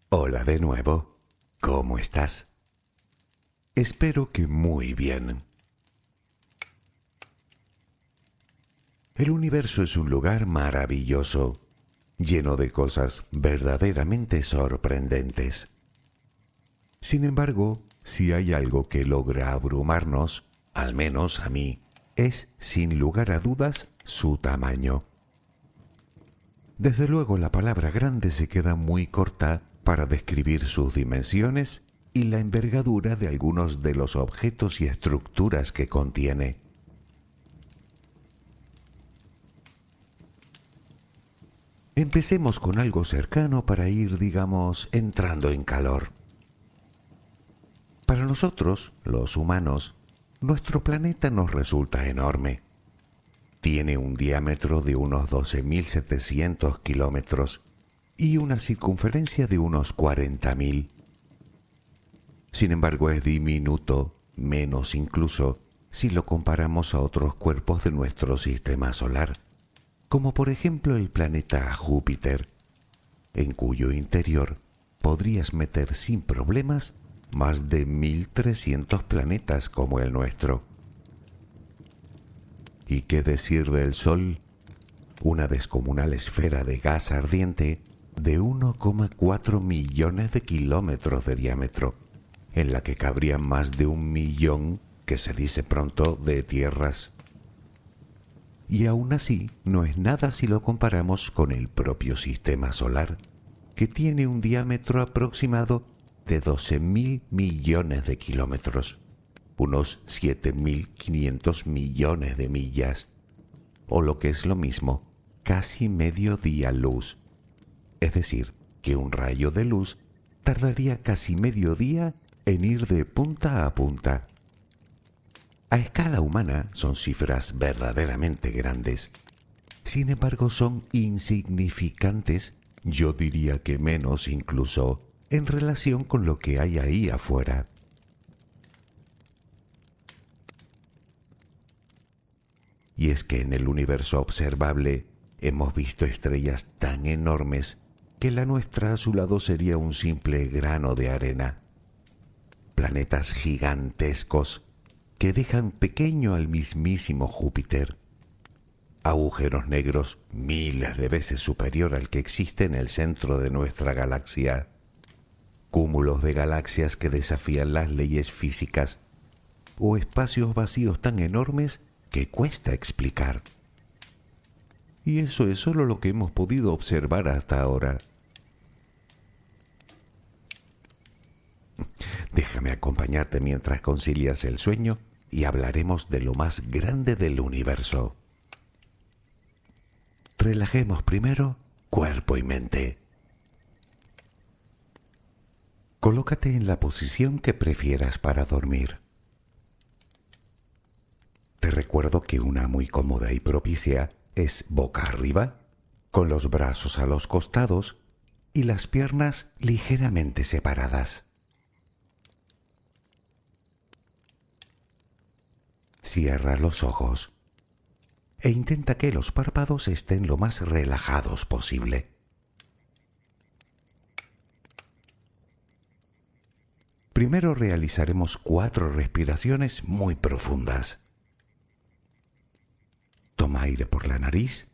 Hola de nuevo. ¿Cómo estás? Espero que muy bien. El universo es un lugar maravilloso, lleno de cosas verdaderamente sorprendentes. Sin embargo, si hay algo que logra abrumarnos, al menos a mí, es, sin lugar a dudas, su tamaño. Desde luego, la palabra grande se queda muy corta para describir sus dimensiones y la envergadura de algunos de los objetos y estructuras que contiene. Empecemos con algo cercano para ir, digamos, entrando en calor. Para nosotros, los humanos, nuestro planeta nos resulta enorme. Tiene un diámetro de unos 12.700 kilómetros y una circunferencia de unos 40.000. Sin embargo, es diminuto, menos incluso, si lo comparamos a otros cuerpos de nuestro sistema solar, como por ejemplo el planeta Júpiter, en cuyo interior podrías meter sin problemas más de 1.300 planetas como el nuestro. ¿Y qué decir del Sol? Una descomunal esfera de gas ardiente de 1,4 millones de kilómetros de diámetro, en la que cabrían más de 1.000.000, que se dice pronto, de tierras. Y aún así no es nada si lo comparamos con el propio sistema solar, que tiene un diámetro aproximado de 12.000 millones de kilómetros, unos 7.500 millones de millas, o lo que es lo mismo, casi medio día luz. Es decir, que un rayo de luz tardaría casi medio día en ir de punta a punta. A escala humana son cifras verdaderamente grandes. Sin embargo, son insignificantes, yo diría que menos incluso, en relación con lo que hay ahí afuera. Y es que en el universo observable hemos visto estrellas tan enormes que la nuestra a su lado sería un simple grano de arena. Planetas gigantescos que dejan pequeño al mismísimo Júpiter. Agujeros negros miles de veces superior al que existe en el centro de nuestra galaxia. Cúmulos de galaxias que desafían las leyes físicas o espacios vacíos tan enormes que cuesta explicar. Y eso es solo lo que hemos podido observar hasta ahora. Déjame acompañarte mientras concilias el sueño y hablaremos de lo más grande del universo. Relajemos primero cuerpo y mente. Colócate en la posición que prefieras para dormir. Te recuerdo que una muy cómoda y propicia es boca arriba, con los brazos a los costados y las piernas ligeramente separadas. Cierra los ojos e intenta que los párpados estén lo más relajados posible. Primero realizaremos 4 respiraciones muy profundas. Toma aire por la nariz,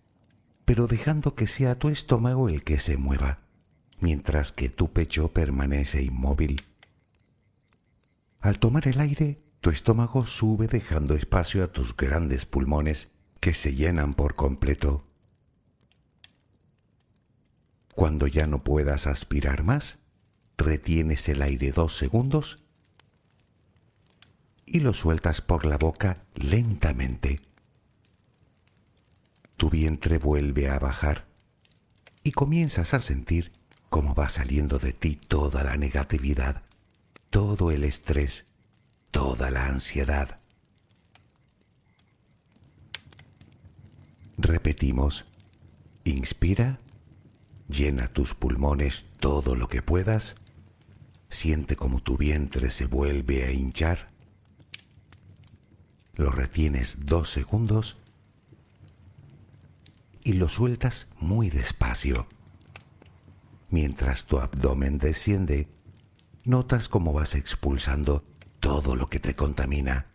pero dejando que sea tu estómago el que se mueva, mientras que tu pecho permanece inmóvil. Al tomar el aire, tu estómago sube dejando espacio a tus grandes pulmones que se llenan por completo. Cuando ya no puedas aspirar más, retienes el aire 2 segundos y lo sueltas por la boca lentamente. Tu vientre vuelve a bajar y comienzas a sentir cómo va saliendo de ti toda la negatividad, todo el estrés, toda la ansiedad. Repetimos, inspira, llena tus pulmones todo lo que puedas, siente como tu vientre se vuelve a hinchar, lo retienes 2 segundos y lo sueltas muy despacio. Mientras tu abdomen desciende, notas cómo vas expulsando todo lo que te contamina,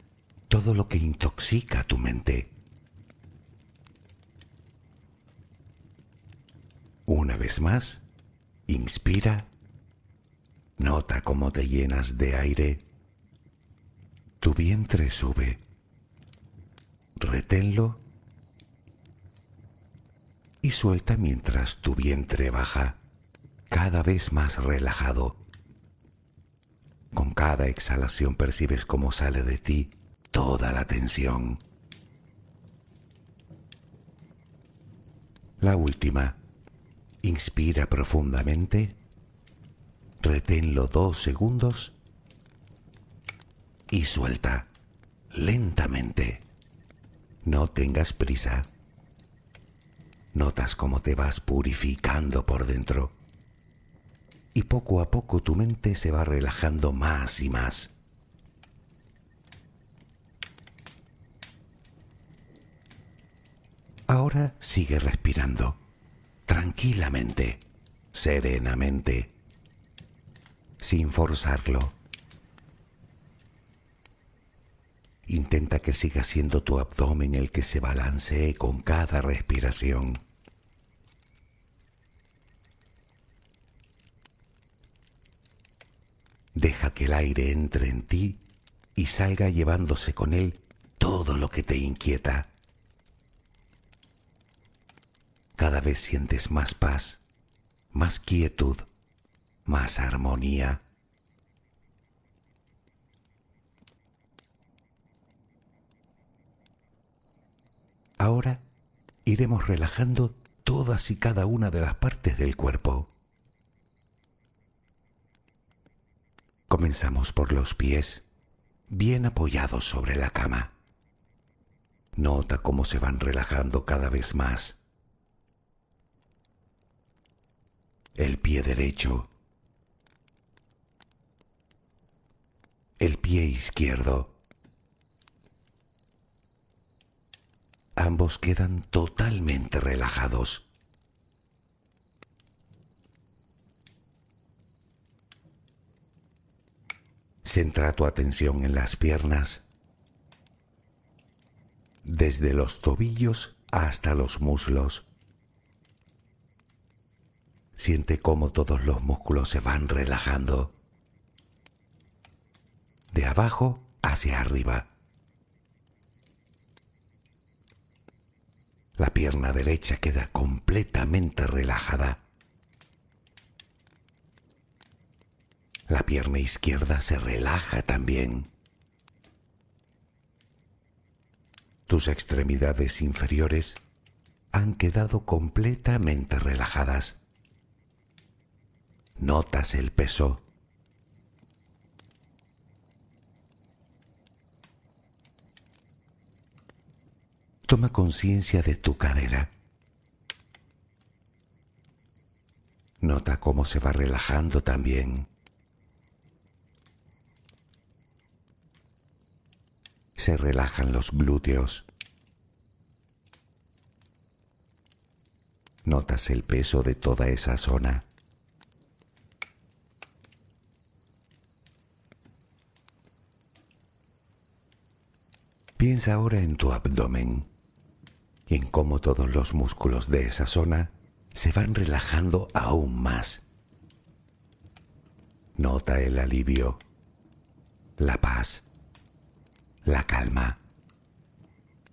todo lo que intoxica tu mente. Una vez más, inspira, nota cómo te llenas de aire, tu vientre sube, reténlo y suelta mientras tu vientre baja, cada vez más relajado. Con cada exhalación percibes cómo sale de ti toda la tensión. La última. Inspira profundamente, reténlo 2 segundos y suelta lentamente. No tengas prisa. Notas cómo te vas purificando por dentro y poco a poco tu mente se va relajando más y más. Ahora sigue respirando, tranquilamente, serenamente, sin forzarlo. Intenta que siga siendo tu abdomen el que se balancee con cada respiración. Deja que el aire entre en ti y salga llevándose con él todo lo que te inquieta. Cada vez sientes más paz, más quietud, más armonía. Ahora iremos relajando todas y cada una de las partes del cuerpo. Comenzamos por los pies, bien apoyados sobre la cama. Nota cómo se van relajando cada vez más. El pie derecho, el pie izquierdo. Ambos quedan totalmente relajados. Centra tu atención en las piernas, desde los tobillos hasta los muslos. Siente cómo todos los músculos se van relajando, de abajo hacia arriba. La pierna derecha queda completamente relajada. La pierna izquierda se relaja también. Tus extremidades inferiores han quedado completamente relajadas. Notas el peso. Toma conciencia de tu cadera. Nota cómo se va relajando también. Se relajan los glúteos. Notas el peso de toda esa zona. Piensa ahora en tu abdomen y en cómo todos los músculos de esa zona se van relajando aún más. Nota el alivio, la paz, la calma,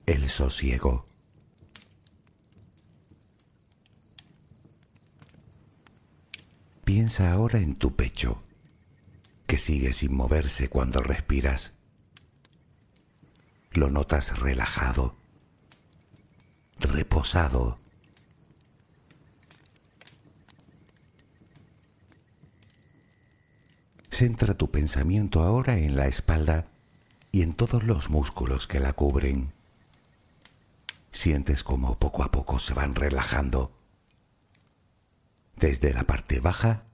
el sosiego. Piensa ahora en tu pecho, que sigue sin moverse cuando respiras. Lo notas relajado, reposado. Centra tu pensamiento ahora en la espalda y en todos los músculos que la cubren. Sientes cómo poco a poco se van relajando, desde la parte baja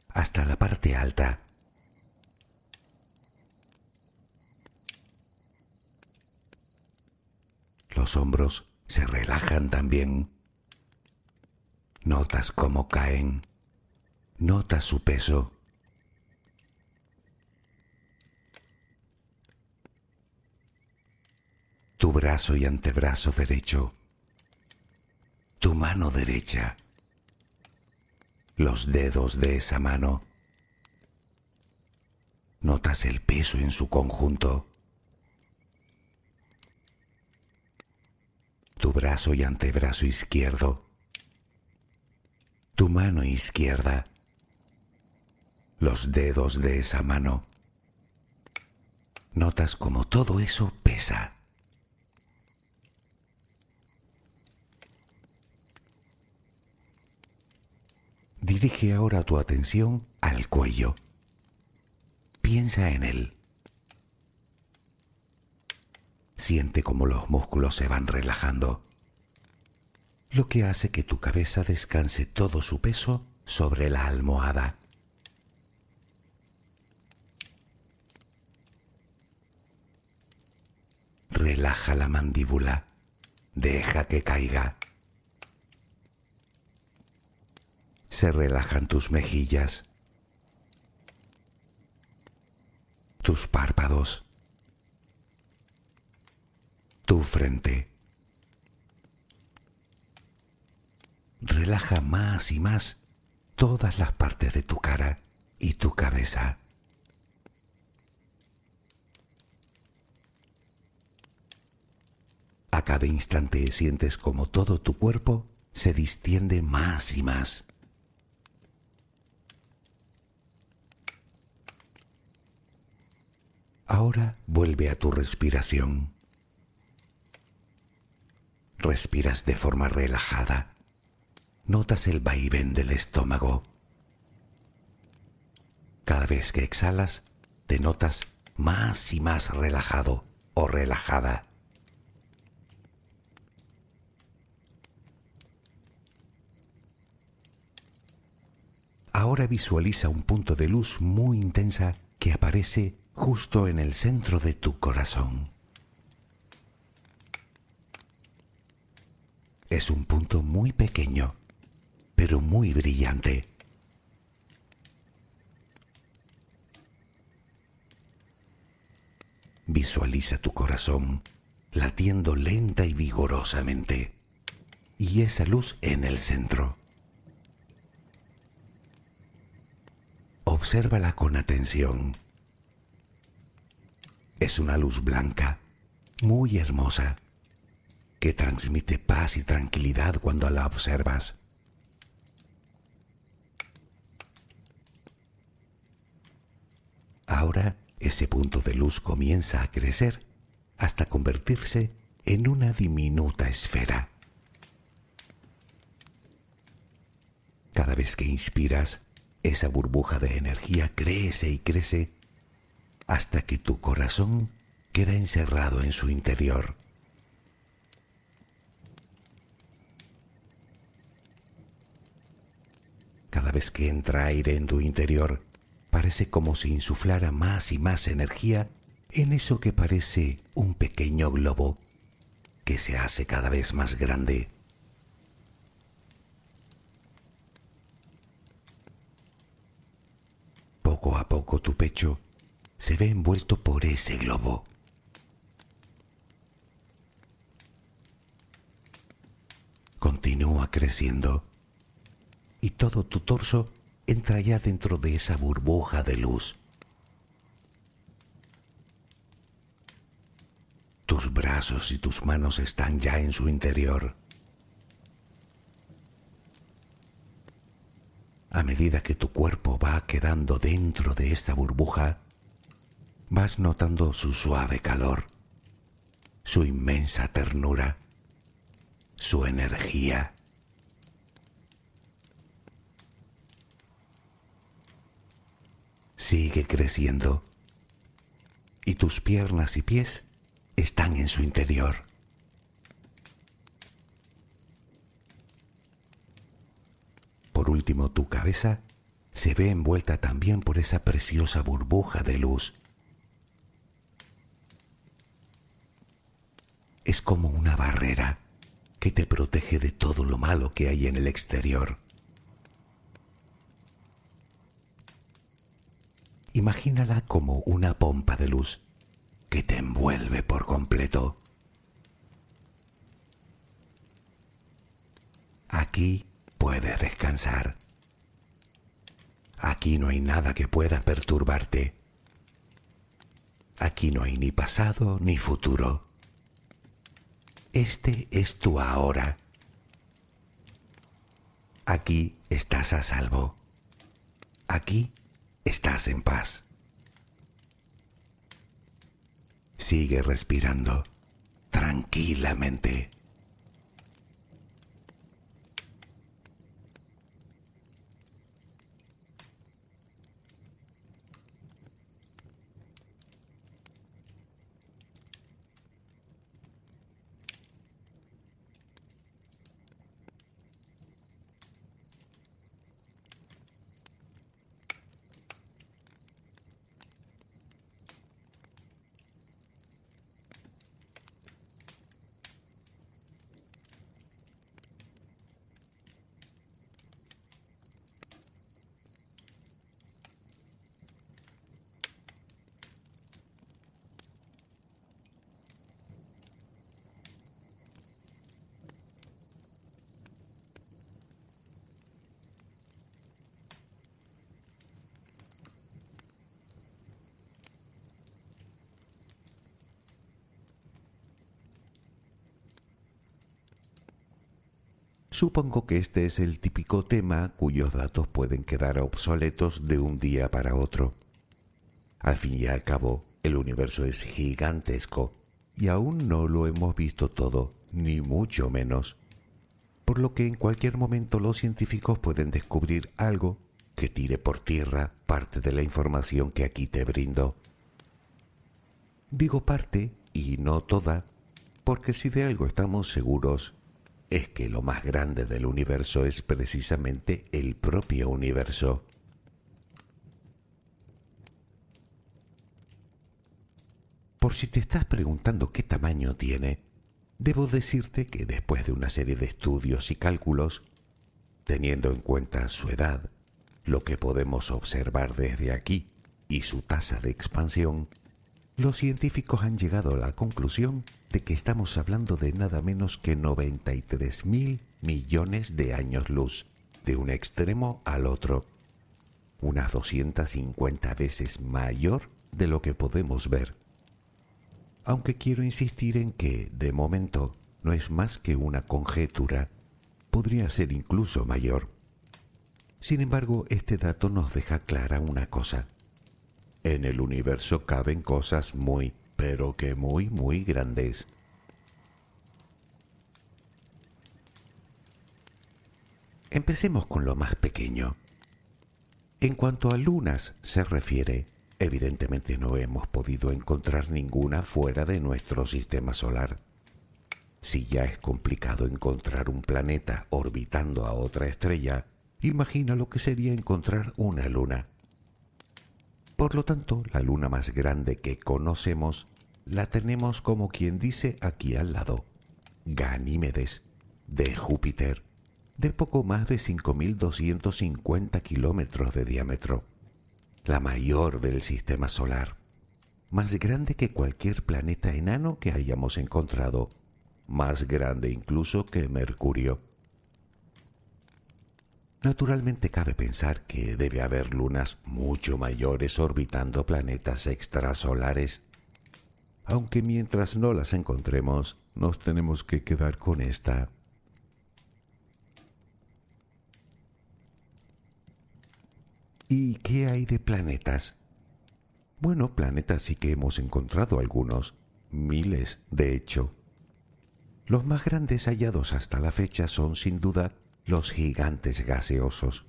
hasta la parte alta. Los hombros se relajan también. Notas cómo caen Nota su peso. Tu brazo y antebrazo derecho. Tu mano derecha. Los dedos de esa mano. Notas el peso en su conjunto. Tu brazo y antebrazo izquierdo. Tu mano izquierda. Los dedos de esa mano. Notas como todo eso pesa. Dirige ahora tu atención al cuello. Piensa en él. Siente cómo los músculos se van relajando, lo que hace que tu cabeza descanse todo su peso sobre la almohada. Relaja la mandíbula. Deja que caiga. Se relajan tus mejillas, tus párpados, tu frente. Relaja más y más todas las partes de tu cara y tu cabeza. A cada instante sientes como todo tu cuerpo se distiende más y más. Ahora vuelve a tu respiración. Respiras de forma relajada. Notas el vaivén del estómago. Cada vez que exhalas, te notas más y más relajado o relajada. Ahora visualiza un punto de luz muy intensa que aparece justo en el centro de tu corazón. Es un punto muy pequeño, pero muy brillante. Visualiza tu corazón latiendo lenta y vigorosamente, y esa luz en el centro. Obsérvala con atención. Es una luz blanca, muy hermosa, que transmite paz y tranquilidad cuando la observas. Ahora ese punto de luz comienza a crecer hasta convertirse en una diminuta esfera. Cada vez que inspiras, esa burbuja de energía crece y crece hasta que tu corazón queda encerrado en su interior. Cada vez que entra aire en tu interior, parece como si insuflara más y más energía en eso que parece un pequeño globo que se hace cada vez más grande. Poco a poco tu pecho se ve envuelto por ese globo. Continúa creciendo y todo tu torso entra ya dentro de esa burbuja de luz. Tus brazos y tus manos están ya en su interior. A medida que tu cuerpo va quedando dentro de esta burbuja, vas notando su suave calor, su inmensa ternura, su energía. Sigue creciendo y tus piernas y pies están en su interior. Por último, tu cabeza se ve envuelta también por esa preciosa burbuja de luz. Es como una barrera que te protege de todo lo malo que hay en el exterior. Imagínala como una pompa de luz que te envuelve por completo. Aquí puedes descansar. Aquí no hay nada que pueda perturbarte. Aquí no hay ni pasado ni futuro. Este es tu ahora. Aquí estás a salvo. Aquí estás en paz. Sigue respirando tranquilamente. Supongo que este es el típico tema cuyos datos pueden quedar obsoletos de un día para otro. Al fin y al cabo, el universo es gigantesco y aún no lo hemos visto todo, ni mucho menos. Por lo que en cualquier momento los científicos pueden descubrir algo que tire por tierra parte de la información que aquí te brindo. Digo parte y no toda, porque si de algo estamos seguros, es que lo más grande del universo es precisamente el propio universo. Por si te estás preguntando qué tamaño tiene, debo decirte que después de una serie de estudios y cálculos, teniendo en cuenta su edad, lo que podemos observar desde aquí y su tasa de expansión, los científicos han llegado a la conclusión de que estamos hablando de nada menos que 93.000 millones de años luz, de un extremo al otro, unas 250 veces mayor de lo que podemos ver. Aunque quiero insistir en que, de momento, no es más que una conjetura, podría ser incluso mayor. Sin embargo, este dato nos deja clara una cosa. En el universo caben cosas muy, pero que muy grandes. Empecemos con lo más pequeño. En cuanto a lunas se refiere, evidentemente no hemos podido encontrar ninguna fuera de nuestro sistema solar. Si ya es complicado encontrar un planeta orbitando a otra estrella, imagina lo que sería encontrar una luna. Por lo tanto, la luna más grande que conocemos la tenemos como quien dice aquí al lado, Ganímedes, de Júpiter, de poco más de 5.250 kilómetros de diámetro, la mayor del sistema solar, más grande que cualquier planeta enano que hayamos encontrado, más grande incluso que Mercurio. Naturalmente cabe pensar que debe haber lunas mucho mayores orbitando planetas extrasolares, aunque mientras no las encontremos, nos tenemos que quedar con esta. ¿Y qué hay de planetas? Bueno, planetas sí que hemos encontrado algunos, miles de hecho. Los más grandes hallados hasta la fecha son sin duda los gigantes gaseosos,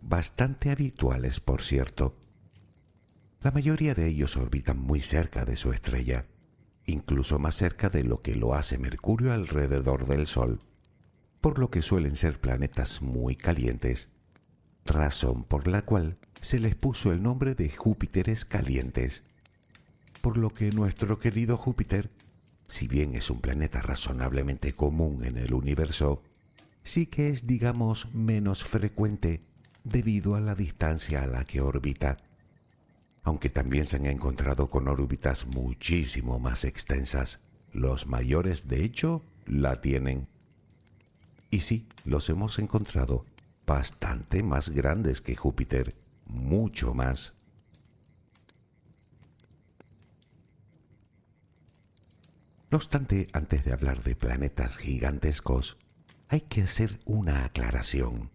bastante habituales por cierto. La mayoría de ellos orbitan muy cerca de su estrella, incluso más cerca de lo que lo hace Mercurio alrededor del Sol, por lo que suelen ser planetas muy calientes, razón por la cual se les puso el nombre de Júpiteres calientes, por lo que nuestro querido Júpiter, si bien es un planeta razonablemente común en el universo, sí que es, digamos, menos frecuente debido a la distancia a la que orbita. aunque también se han encontrado con órbitas muchísimo más extensas. Los mayores, de hecho, la tienen. Y sí, los hemos encontrado bastante más grandes que Júpiter, mucho más. No obstante, antes de hablar de planetas gigantescos, hay que hacer una aclaración.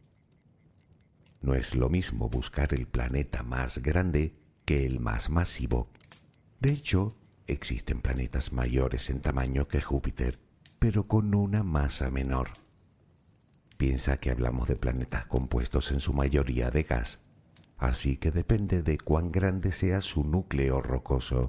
No es lo mismo buscar el planeta más grande que el más masivo. De hecho, existen planetas mayores en tamaño que Júpiter, pero con una masa menor. Piensa que hablamos de planetas compuestos en su mayoría de gas, así que depende de cuán grande sea su núcleo rocoso.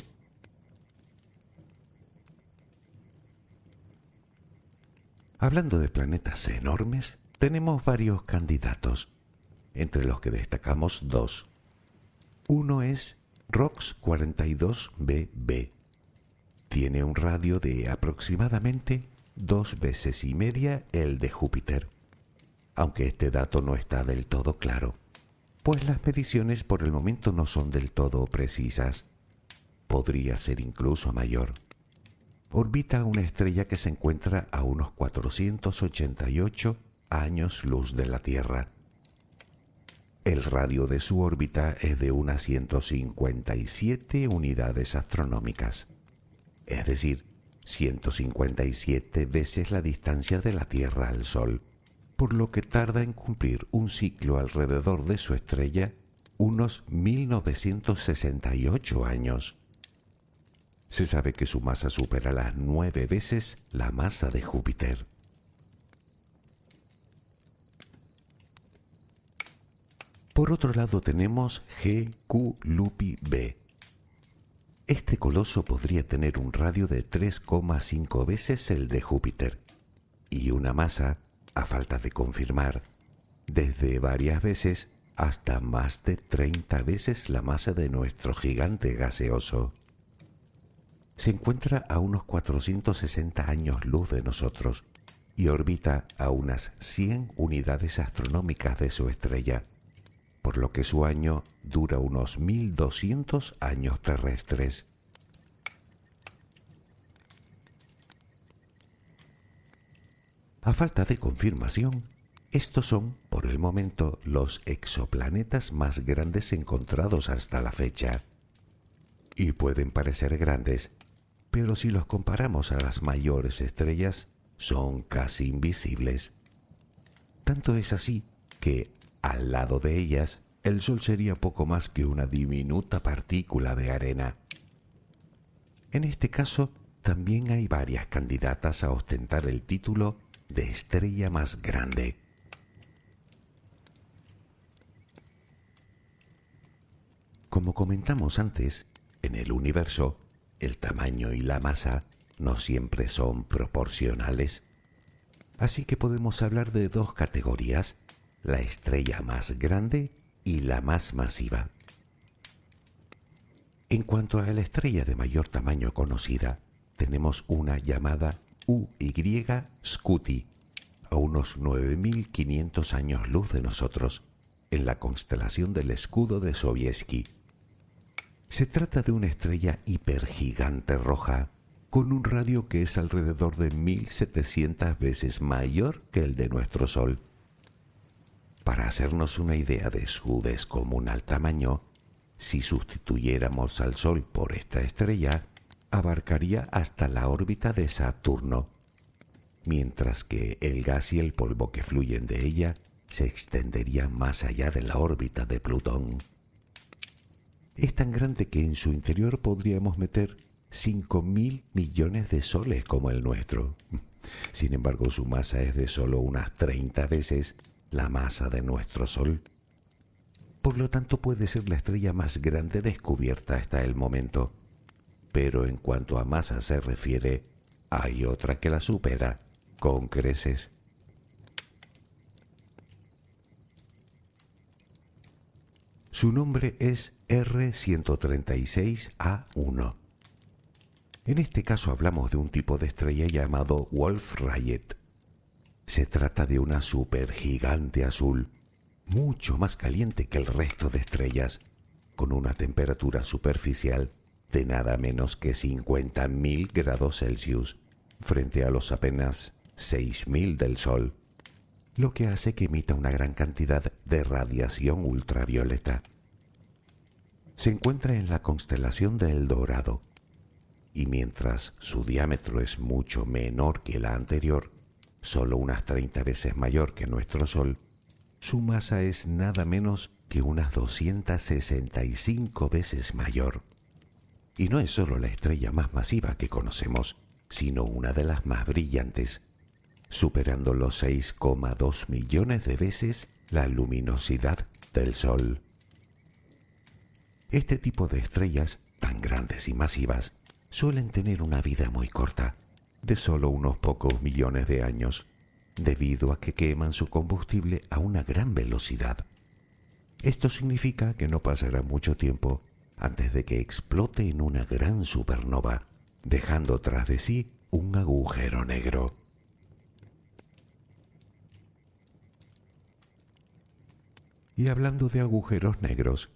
Hablando de planetas enormes, tenemos varios candidatos, entre los que destacamos dos. Uno es ROX 42Bb. Tiene un radio de aproximadamente 2 veces y media el de Júpiter, aunque este dato no está del todo claro, pues las mediciones por el momento no son del todo precisas. Podría ser incluso mayor. Orbita una estrella que se encuentra a unos 488 años luz de la Tierra. El radio de su órbita es de unas 157 unidades astronómicas, es decir, 157 veces la distancia de la Tierra al Sol, por lo que tarda en cumplir un ciclo alrededor de su estrella unos 1968 años. Se sabe que su masa supera las 9 veces la masa de Júpiter. Por otro lado tenemos GQ Lupi b. Este coloso podría tener un radio de 3,5 veces el de Júpiter y una masa, a falta de confirmar, desde varias veces hasta más de 30 veces la masa de nuestro gigante gaseoso. Se encuentra a unos 460 años luz de nosotros y orbita a unas 100 unidades astronómicas de su estrella, por lo que su año dura unos 1200 años terrestres. A falta de confirmación, estos son, por el momento, los exoplanetas más grandes encontrados hasta la fecha. Y pueden parecer grandes, pero si los comparamos a las mayores estrellas, son casi invisibles. Tanto es así que, al lado de ellas, el Sol sería poco más que una diminuta partícula de arena. En este caso, también hay varias candidatas a ostentar el título de estrella más grande. Como comentamos antes, en el universo, el tamaño y la masa no siempre son proporcionales. Así que podemos hablar de dos categorías: la estrella más grande y la más masiva. En cuanto a la estrella de mayor tamaño conocida, tenemos una llamada UY Scuti, a unos 9500 años luz de nosotros, en la constelación del Escudo de Sobieskii. Se trata de una estrella hipergigante roja, con un radio que es alrededor de 1700 veces mayor que el de nuestro Sol. Para hacernos una idea de su descomunal tamaño, si sustituyéramos al Sol por esta estrella, abarcaría hasta la órbita de Saturno, mientras que el gas y el polvo que fluyen de ella se extenderían más allá de la órbita de Plutón. Es tan grande que en su interior podríamos meter 5.000 millones de soles como el nuestro. Sin embargo, su masa es de solo unas 30 veces la masa de nuestro Sol. Por lo tanto, puede ser la estrella más grande descubierta hasta el momento. Pero en cuanto a masa se refiere, hay otra que la supera con creces. Su nombre es R136A1. En este caso hablamos de un tipo de estrella llamado Wolf-Rayet. Se trata de una supergigante azul, mucho más caliente que el resto de estrellas, con una temperatura superficial de nada menos que 50.000 grados Celsius frente a los apenas 6.000 del Sol, lo que hace que emita una gran cantidad de radiación ultravioleta. Se encuentra en la constelación de El Dorado, y mientras su diámetro es mucho menor que la anterior, solo unas 30 veces mayor que nuestro Sol, su masa es nada menos que unas 265 veces mayor. Y no es solo la estrella más masiva que conocemos, sino una de las más brillantes, superando los 6,2 millones de veces la luminosidad del Sol. Este tipo de estrellas, tan grandes y masivas, suelen tener una vida muy corta, de solo unos pocos millones de años, debido a que queman su combustible a una gran velocidad. Esto significa que no pasará mucho tiempo antes de que explote en una gran supernova, dejando tras de sí un agujero negro. Y hablando de agujeros negros,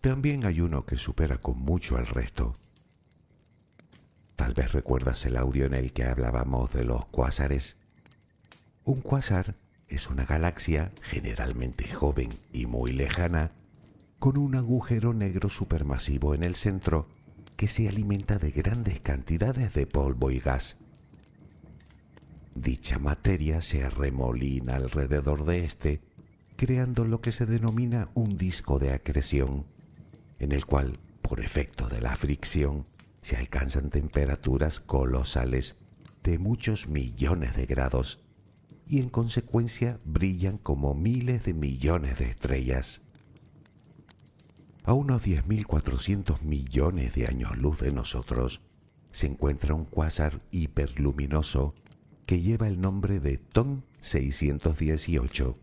también hay uno que supera con mucho al resto. Tal vez recuerdas el audio en el que hablábamos de los cuásares. Un cuásar es una galaxia generalmente joven y muy lejana, con un agujero negro supermasivo en el centro que se alimenta de grandes cantidades de polvo y gas. Dicha materia se arremolina alrededor de este, creando lo que se denomina un disco de acreción, en el cual, por efecto de la fricción, se alcanzan temperaturas colosales de muchos millones de grados y en consecuencia brillan como miles de millones de estrellas. A unos 10.400 millones de años luz de nosotros se encuentra un cuásar hiperluminoso que lleva el nombre de TON 618.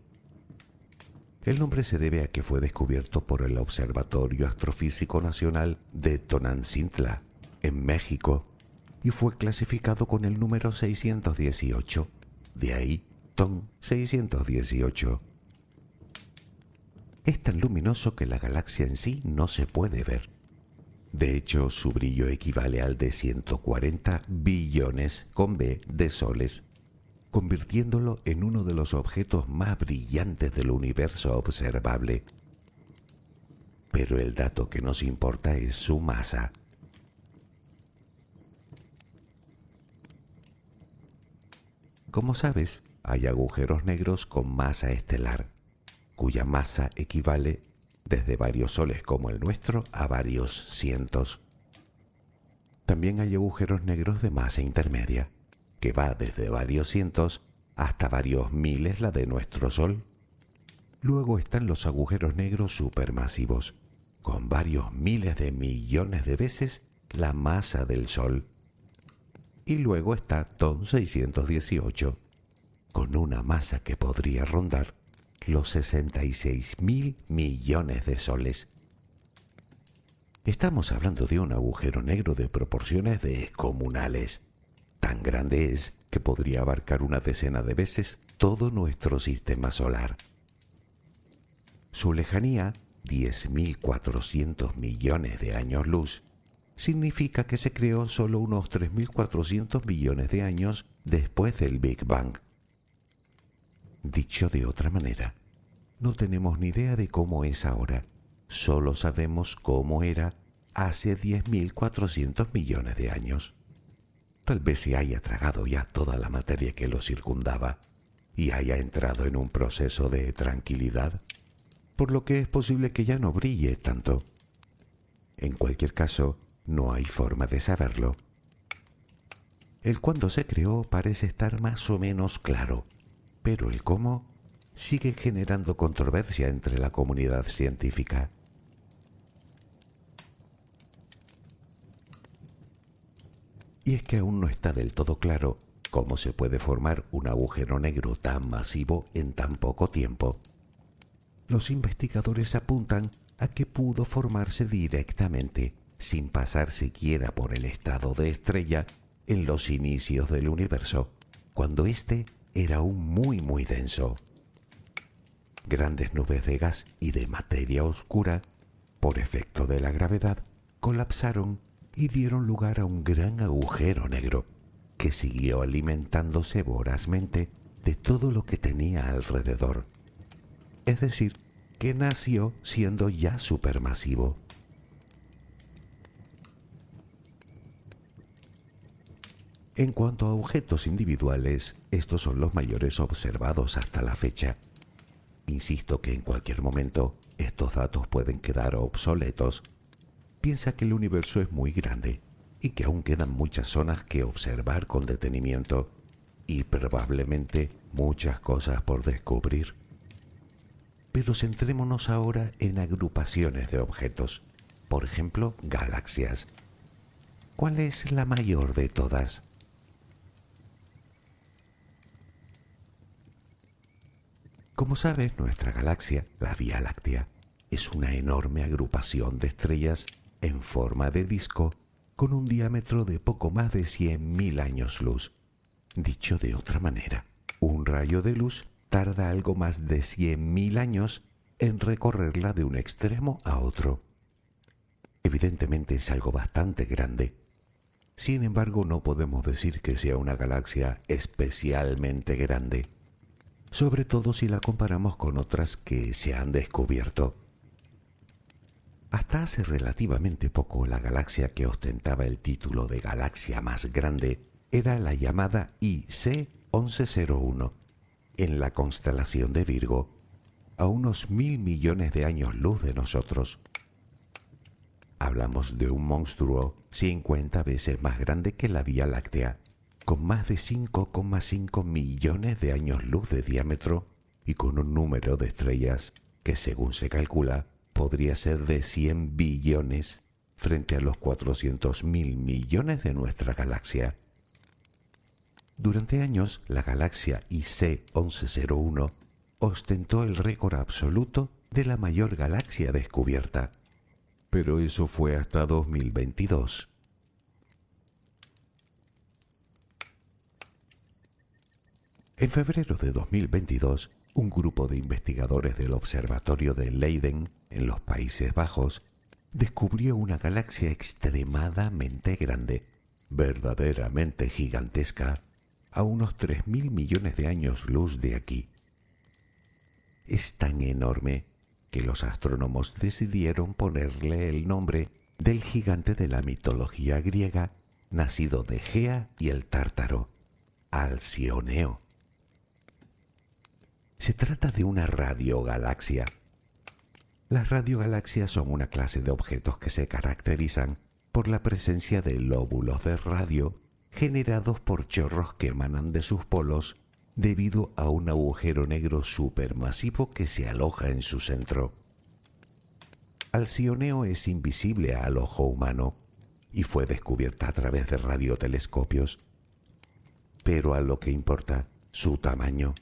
El nombre se debe a que fue descubierto por el Observatorio Astrofísico Nacional de Tonantzintla, en México, y fue clasificado con el número 618, de ahí TON 618. Es tan luminoso que la galaxia en sí no se puede ver. De hecho, su brillo equivale al de 140 billones con B de soles, convirtiéndolo en uno de los objetos más brillantes del universo observable. Pero el dato que nos importa es su masa. Como sabes, hay agujeros negros con masa estelar, cuya masa equivale desde varios soles como el nuestro a varios cientos. También hay agujeros negros de masa intermedia, que va desde varios cientos hasta varios miles la de nuestro Sol. Luego están los agujeros negros supermasivos, con varios miles de millones de veces la masa del Sol. Y luego está TON 618, con una masa que podría rondar los 66.000 millones de soles. Estamos hablando de un agujero negro de proporciones descomunales. Tan grande es que podría abarcar una decena de veces todo nuestro sistema solar. Su lejanía, 10.400 millones de años luz, significa que se creó solo unos 3.400 millones de años después del Big Bang. Dicho de otra manera, no tenemos ni idea de cómo es ahora, solo sabemos cómo era hace 10.400 millones de años. Tal vez se haya tragado ya toda la materia que lo circundaba y haya entrado en un proceso de tranquilidad, por lo que es posible que ya no brille tanto. En cualquier caso, no hay forma de saberlo. El cuándo se creó parece estar más o menos claro, pero el cómo sigue generando controversia entre la comunidad científica. Y es que aún no está del todo claro cómo se puede formar un agujero negro tan masivo en tan poco tiempo. Los investigadores apuntan a que pudo formarse directamente, sin pasar siquiera por el estado de estrella, en los inicios del universo, cuando éste era aún muy denso. Grandes nubes de gas y de materia oscura por efecto de la gravedad, colapsaron y dieron lugar a un gran agujero negro que siguió alimentándose vorazmente de todo lo que tenía alrededor. Es decir, que nació siendo ya supermasivo. En cuanto a objetos individuales, estos son los mayores observados hasta la fecha. Insisto que en cualquier momento estos datos pueden quedar obsoletos. Piensa que el universo es muy grande y que aún quedan muchas zonas que observar con detenimiento y probablemente muchas cosas por descubrir. Pero centrémonos ahora en agrupaciones de objetos, por ejemplo, galaxias. ¿Cuál es la mayor de todas? Como sabes, nuestra galaxia, la Vía Láctea, es una enorme agrupación de estrellas en forma de disco con un diámetro de poco más de 100.000 años luz. Dicho de otra manera, un rayo de luz tarda algo más de 100.000 años en recorrerla de un extremo a otro. Evidentemente es algo bastante grande. Sin embargo, no podemos decir que sea una galaxia especialmente grande, sobre todo si la comparamos con otras que se han descubierto. Hasta hace relativamente poco, la galaxia que ostentaba el título de galaxia más grande era la llamada IC 1101, en la constelación de Virgo, a unos 1.000 millones de años luz de nosotros. Hablamos de un monstruo 50 veces más grande que la Vía Láctea, con más de 5,5 millones de años luz de diámetro y con un número de estrellas que, según se calcula, podría ser de 100 billones frente a los 400.000 millones de nuestra galaxia. Durante años, la galaxia IC 1101 ostentó el récord absoluto de la mayor galaxia descubierta, pero eso fue hasta 2022. En febrero de 2022, un grupo de investigadores del Observatorio de Leiden, en los Países Bajos, descubrió una galaxia extremadamente grande, verdaderamente gigantesca, a unos 3.000 millones de años luz de aquí. Es tan enorme que los astrónomos decidieron ponerle el nombre del gigante de la mitología griega, nacido de Gea y el Tártaro, Alcioneo. Se trata de una radiogalaxia. Las radiogalaxias son una clase de objetos que se caracterizan por la presencia de lóbulos de radio generados por chorros que emanan de sus polos debido a un agujero negro supermasivo que se aloja en su centro. Alcioneo es invisible al ojo humano y fue descubierta a través de radiotelescopios, pero a lo que importa, su tamaño.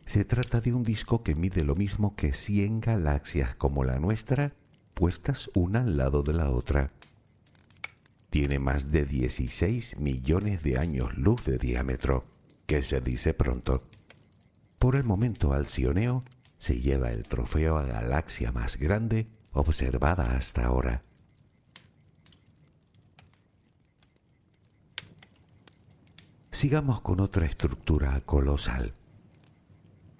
Se trata de un disco que mide lo mismo que 100 galaxias como la nuestra, puestas una al lado de la otra. Tiene más de 16 millones de años luz de diámetro, que se dice pronto. Por el momento, Alcioneo se lleva el trofeo a galaxia más grande observada hasta ahora. Sigamos con otra estructura colosal.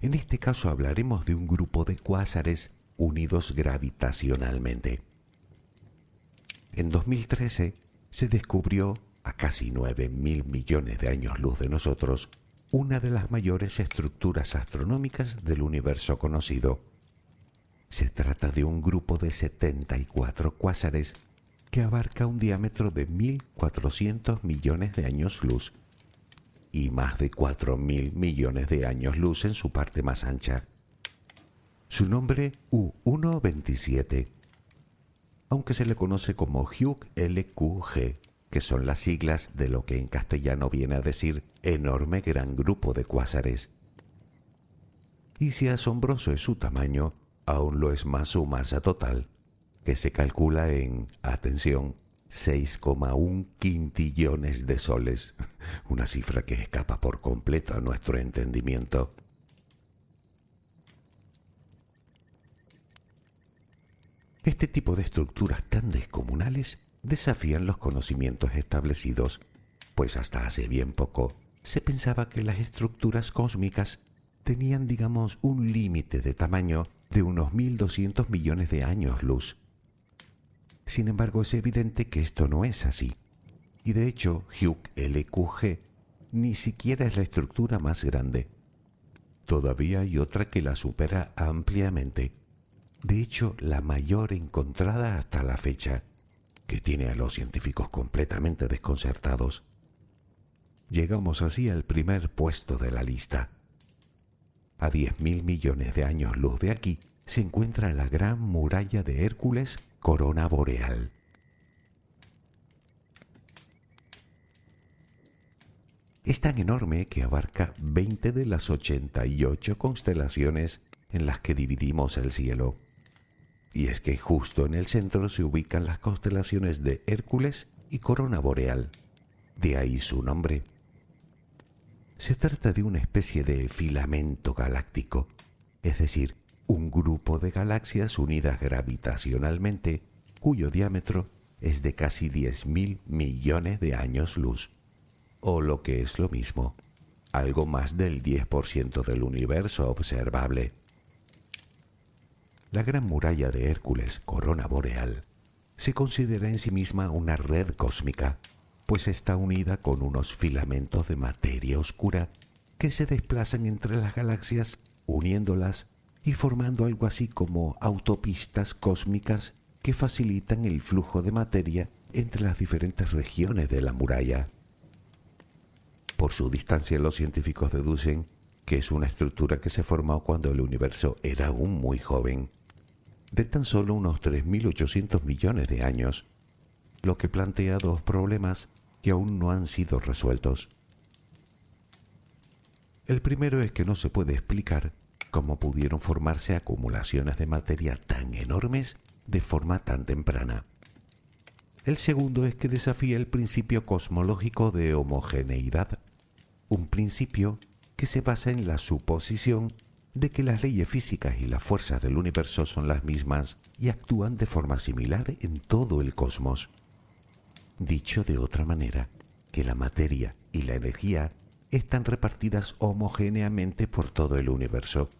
En este caso hablaremos de un grupo de cuásares unidos gravitacionalmente. En 2013 se descubrió, a casi 9.000 millones de años luz de nosotros, una de las mayores estructuras astronómicas del universo conocido. Se trata de un grupo de 74 cuásares que abarca un diámetro de 1.400 millones de años luz y más de 4.000 millones de años luz en su parte más ancha. Su nombre U127, aunque se le conoce como Hugh LQG, que son las siglas de lo que en castellano viene a decir enorme gran grupo de cuásares. Y si asombroso es su tamaño, aún lo es más su masa total, que se calcula en, atención, 6,1 quintillones de soles, una cifra que escapa por completo a nuestro entendimiento. Este tipo de estructuras tan descomunales desafían los conocimientos establecidos, pues hasta hace bien poco se pensaba que las estructuras cósmicas tenían, digamos, un límite de tamaño de unos 1.200 millones de años luz. Sin embargo, es evidente que esto no es así. Y de hecho, Hugh LQG ni siquiera es la estructura más grande. Todavía hay otra que la supera ampliamente. De hecho, la mayor encontrada hasta la fecha, que tiene a los científicos completamente desconcertados. Llegamos así al primer puesto de la lista. A 10.000 millones de años luz de aquí se encuentra la Gran Muralla de Hércules, Corona Boreal. Es tan enorme que abarca 20 de las 88 constelaciones en las que dividimos el cielo. Y es que justo en el centro se ubican las constelaciones de Hércules y Corona Boreal. De ahí su nombre. Se trata de una especie de filamento galáctico, es decir, un grupo de galaxias unidas gravitacionalmente, cuyo diámetro es de casi 10.000 millones de años luz, o lo que es lo mismo, algo más del 10% del universo observable. La Gran Muralla de Hércules, Corona Boreal, se considera en sí misma una red cósmica, pues está unida con unos filamentos de materia oscura que se desplazan entre las galaxias, uniéndolas y formando algo así como autopistas cósmicas que facilitan el flujo de materia entre las diferentes regiones de la muralla. Por su distancia, los científicos deducen que es una estructura que se formó cuando el universo era aún muy joven, de tan solo unos 3.800 millones de años, lo que plantea dos problemas que aún no han sido resueltos. El primero es que no se puede explicar cómo pudieron formarse acumulaciones de materia tan enormes de forma tan temprana. El segundo es que desafía el principio cosmológico de homogeneidad, un principio que se basa en la suposición de que las leyes físicas y las fuerzas del universo son las mismas y actúan de forma similar en todo el cosmos. Dicho de otra manera, que la materia y la energía están repartidas homogéneamente por todo el universo,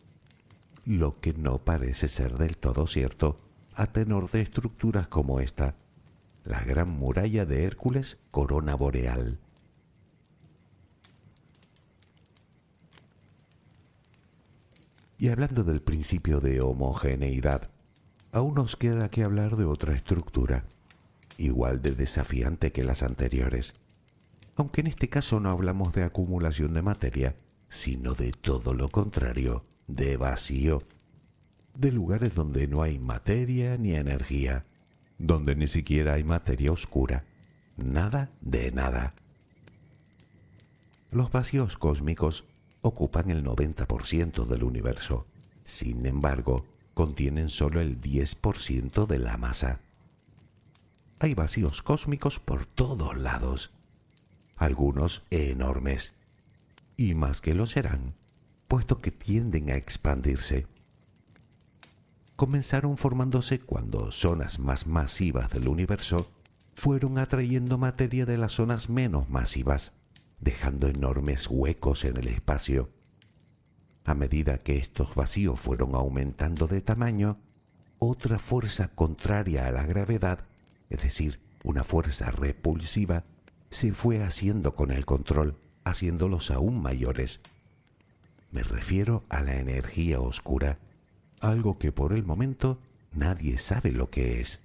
lo que no parece ser del todo cierto a tenor de estructuras como esta, la Gran Muralla de Hércules, Corona Boreal. Y hablando del principio de homogeneidad, aún nos queda que hablar de otra estructura, igual de desafiante que las anteriores, aunque en este caso no hablamos de acumulación de materia, sino de todo lo contrario, de vacío, de lugares donde no hay materia ni energía, donde ni siquiera hay materia oscura, nada de nada. Los vacíos cósmicos ocupan el 90% del universo, sin embargo, contienen solo el 10% de la masa. Hay vacíos cósmicos por todos lados, algunos enormes, y más que lo serán, puesto que tienden a expandirse. Comenzaron formándose cuando zonas más masivas del universo fueron atrayendo materia de las zonas menos masivas, dejando enormes huecos en el espacio. A medida que estos vacíos fueron aumentando de tamaño, otra fuerza contraria a la gravedad, es decir, una fuerza repulsiva, se fue haciendo con el control, haciéndolos aún mayores. Me refiero a la energía oscura, algo que por el momento nadie sabe lo que es.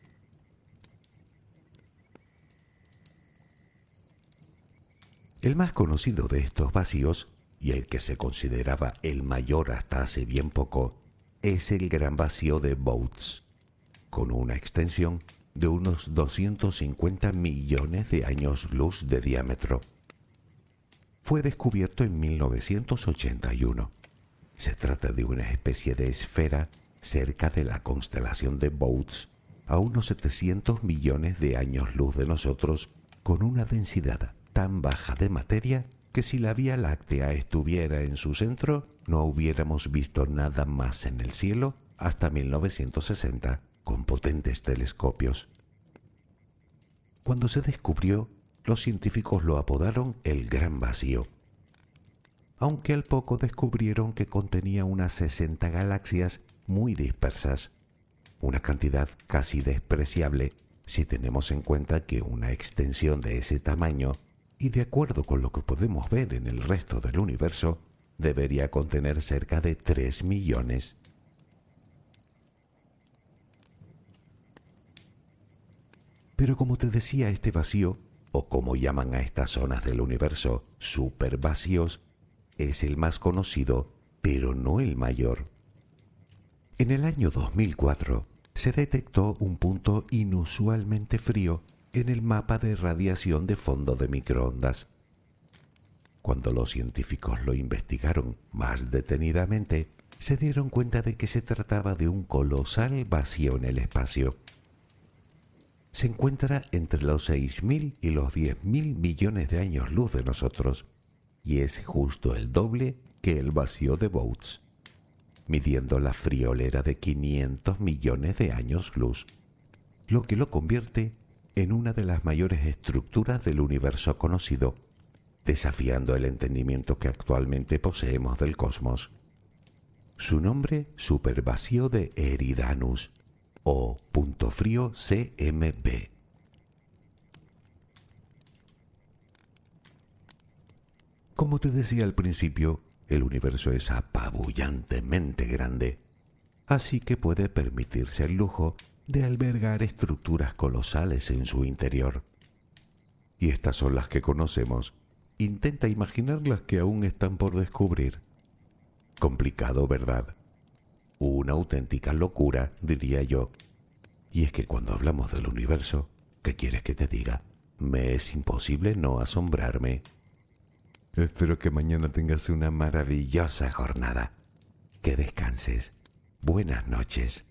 El más conocido de estos vacíos, y el que se consideraba el mayor hasta hace bien poco, es el gran vacío de Botz, con una extensión de unos 250 millones de años luz de diámetro. Fue descubierto en 1981. Se trata de una especie de esfera cerca de la constelación de Botz, a unos 700 millones de años luz de nosotros, con una densidad tan baja de materia que si la Vía Láctea estuviera en su centro, no hubiéramos visto nada más en el cielo hasta 1960, con potentes telescopios. Cuando se descubrió, los científicos lo apodaron el Gran Vacío, aunque al poco descubrieron que contenía unas 60 galaxias muy dispersas, una cantidad casi despreciable si tenemos en cuenta que una extensión de ese tamaño, y de acuerdo con lo que podemos ver en el resto del universo, debería contener cerca de 3 millones. Pero como te decía, este vacío, o como llaman a estas zonas del universo, supervacíos, es el más conocido, pero no el mayor. En el año 2004 se detectó un punto inusualmente frío en el mapa de radiación de fondo de microondas. Cuando los científicos lo investigaron más detenidamente, se dieron cuenta de que se trataba de un colosal vacío en el espacio. Se encuentra entre los 6.000 y los 10.000 millones de años luz de nosotros, y es justo el doble que el vacío de Botz, midiendo la friolera de 500 millones de años luz, lo que lo convierte en una de las mayores estructuras del universo conocido, desafiando el entendimiento que actualmente poseemos del cosmos. Su nombre, supervacío de Eridanus, o punto frío CMB. Como te decía al principio, el universo es apabullantemente grande, así que puede permitirse el lujo de albergar estructuras colosales en su interior. Y estas son las que conocemos. Intenta imaginar las que aún están por descubrir. Complicado, ¿verdad? Una auténtica locura, diría yo. Y es que cuando hablamos del universo, ¿qué quieres que te diga? Me es imposible no asombrarme. Espero que mañana tengas una maravillosa jornada. Que descanses. Buenas noches.